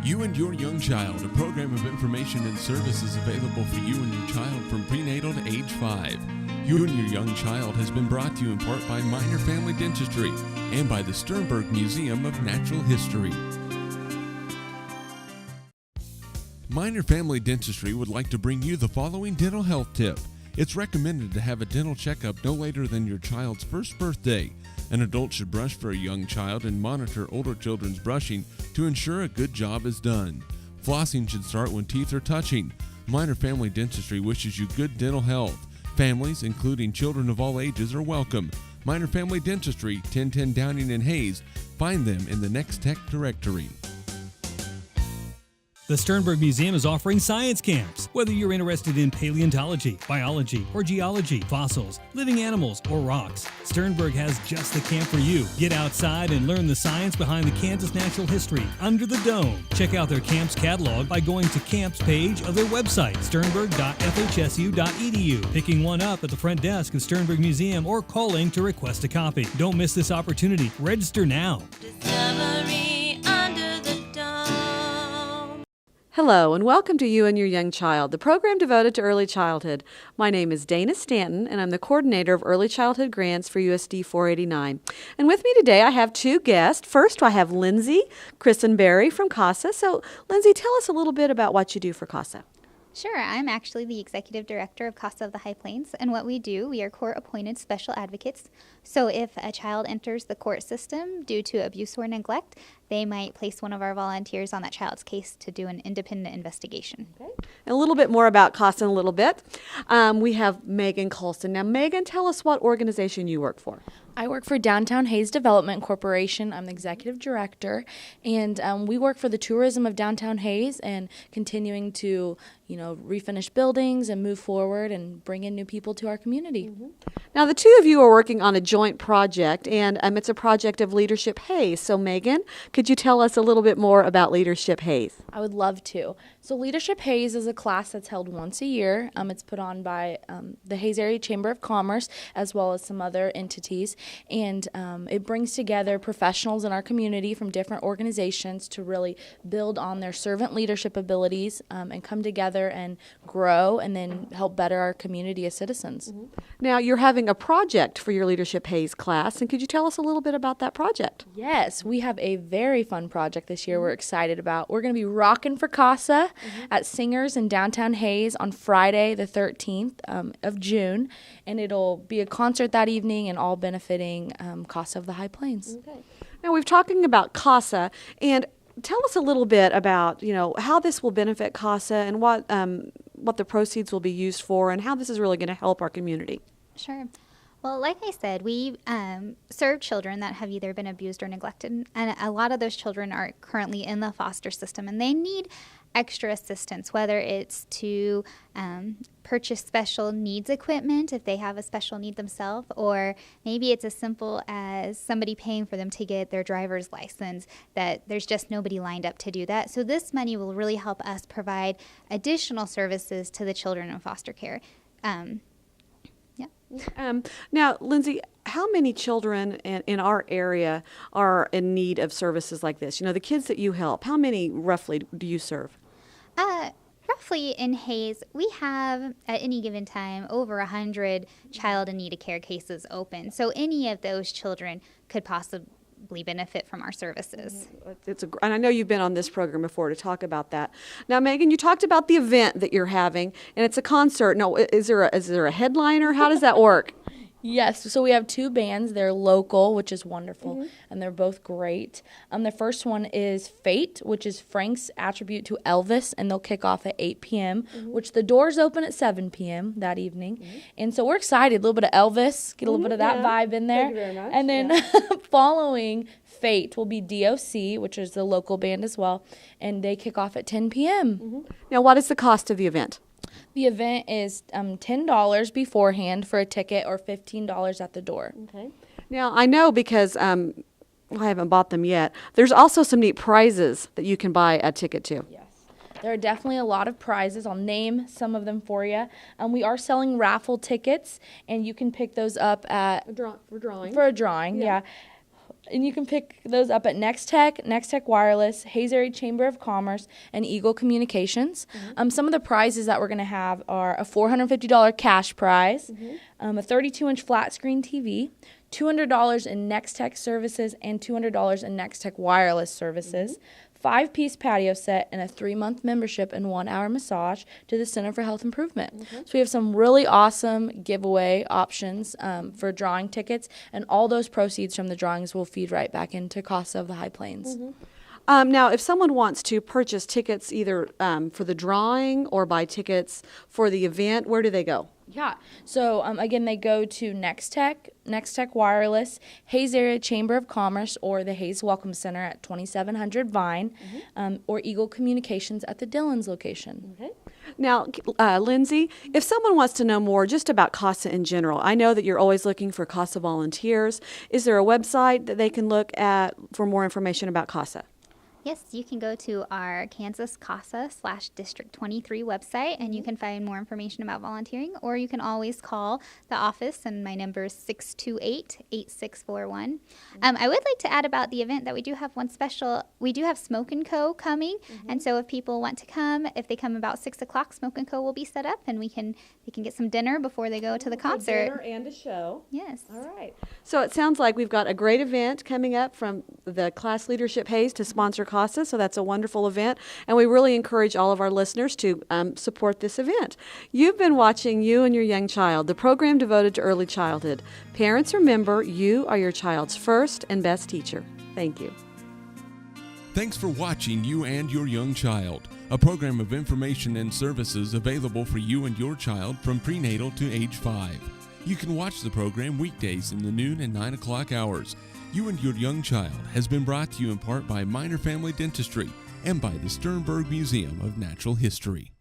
You and Your Young Child, a program of information and services available for you and your child from prenatal to age 5. You and Your Young Child has been brought to you in part by Minor Family Dentistry and by the Sternberg Museum of Natural History. Minor Family Dentistry would like to bring you the following dental health tip. It's recommended to have a dental checkup no later than your child's first birthday. An adult should brush for a young child and monitor older children's brushing to ensure a good job is done. Flossing should start when teeth are touching. Minor Family Dentistry wishes you good dental health. Families, including children of all ages, are welcome. Minor Family Dentistry, 1010 Downing and Hayes. Find them in the Next Tech directory. The Sternberg Museum is offering science camps. Whether you're interested in paleontology, biology, or geology, fossils, living animals, or rocks, Sternberg has just the camp for you. Get outside and learn the science behind the Kansas natural history under the dome. Check out their camps catalog by going to camps page of their website, sternberg.fhsu.edu, picking one up at the front desk of Sternberg Museum, or calling to request a copy. Don't miss this opportunity. Register now. Hello, and welcome to You and Your Young Child, the program devoted to early childhood. My name is Dana Stanton, and I'm the coordinator of early childhood grants for USD 489. And with me today, I have two guests. First, I have Lyndsey Crisenbery from CASA. So, Lyndsey, tell us a little bit about what you do for CASA. Sure. I'm actually the executive director of CASA of the High Plains, and what we do, we are court-appointed special advocates. So if a child enters the court system due to abuse or neglect, they might place one of our volunteers on that child's case to do an independent investigation. Okay. And a little bit more about CASA in a little bit. We have Megan Colson. Now, Megan, tell us what organization you work for. I work for Downtown Hayes Development Corporation. I'm the executive director, and we work for the tourism of Downtown Hayes and continuing to, refinish buildings and move forward and bring in new people to our community. Mm-hmm. Now, the two of you are working on a joint project, and it's a project of Leadership Hayes. So, Megan, could you tell us a little bit more about Leadership Hayes? I would love to. So Leadership Hayes is a class that's held once a year. It's put on by the Hayes Area Chamber of Commerce as well as some other entities. And it brings together professionals in our community from different organizations to really build on their servant leadership abilities and come together and grow and then help better our community as citizens. Mm-hmm. Now, you're having a project for your Leadership Hayes class, and could you tell us a little bit about that project? Yes, we have a very fun project this year we're excited about. We're going to be rocking for CASA at Singers in downtown Hayes on Friday the 13th of June, and it'll be a concert that evening and all benefiting CASA of the High Plains. Okay. Now, we've talking about CASA, and tell us a little bit about, how this will benefit CASA and what the proceeds will be used for and how this is really going to help our community. Sure. Well, like I said, we serve children that have either been abused or neglected, and a lot of those children are currently in the foster system, and they need extra assistance, whether it's to purchase special needs equipment if they have a special need themselves, or maybe it's as simple as somebody paying for them to get their driver's license, that there's just nobody lined up to do that. So this money will really help us provide additional services to the children in foster care. Now, Lyndsey, how many children in our area are in need of services like this? The kids that you help, how many roughly do you serve? Roughly in Hayes, we have at any given time over 100 child in need of care cases open. So any of those children could possibly benefit from our services. And I know you've been on this program before to talk about that. Now, Megan, you talked about the event that you're having, and it's a concert. No, is there a headliner? How does that work? Yes, so we have two bands. They're local, which is wonderful, and they're both great. The first one is Fate, which is Frank's attribute to Elvis, and they'll kick off at 8 p.m., which the doors open at 7 p.m. that evening. And so we're excited. A little bit of Elvis, get a little bit of that vibe in there. Thank you very much. And then following Fate will be DOC, which is the local band as well, and they kick off at 10 p.m. Now, what is the cost of the event? The event is $10 beforehand for a ticket or $15 at the door. Okay. Now, I know because I haven't bought them yet, there's also some neat prizes that you can buy a ticket to. Yes. There are definitely a lot of prizes. I'll name some of them for you. We are selling raffle tickets, and you can pick those up at For drawing. For a drawing, yeah. And you can pick those up at Next Tech Wireless, Hayes Area Chamber of Commerce, and Eagle Communications. Some of the prizes that we're going to have are a $450 cash prize, a 32-inch flat screen TV, $200 in Next Tech services, and $200 in Next Tech Wireless services. 5-piece patio set, and a 3-month membership and 1-hour massage to the Center for Health Improvement. So we have some really awesome giveaway options for drawing tickets, and all those proceeds from the drawings will feed right back into CASA of the High Plains. Now, if someone wants to purchase tickets either for the drawing or buy tickets for the event, where do they go? Yeah. So, again, they go to Next Tech Wireless, Hayes Area Chamber of Commerce, or the Hayes Welcome Center at 2700 Vine, or Eagle Communications at the Dillons location. Okay. Now, Lyndsey, if someone wants to know more just about CASA in general, I know that you're always looking for CASA volunteers. Is there a website that they can look at for more information about CASA? Yes, you can go to our Kansas CASA/District 23 website, and you can find more information about volunteering, or you can always call the office, and my number is 628-8641. I would like to add about the event that we do have one special. We do have Smoke & Co. coming, and so if people want to come, if they come about 6 o'clock, Smoke & Co. will be set up, and they can get some dinner before they go to the concert. Dinner and a show. Yes. All right. So it sounds like we've got a great event coming up from the Class Leadership Hayes to sponsor CASA, so that's a wonderful event, and we really encourage all of our listeners to support this event. You've been watching You and Your Young Child, the program devoted to early childhood. Parents, remember, you are your child's first and best teacher. Thank you. Thanks for watching You and Your Young Child, a program of information and services available for you and your child from prenatal to age 5. You can watch the program weekdays in the noon and 9 o'clock hours. You and Your Young Child has been brought to you in part by Minor Family Dentistry and by the Sternberg Museum of Natural History.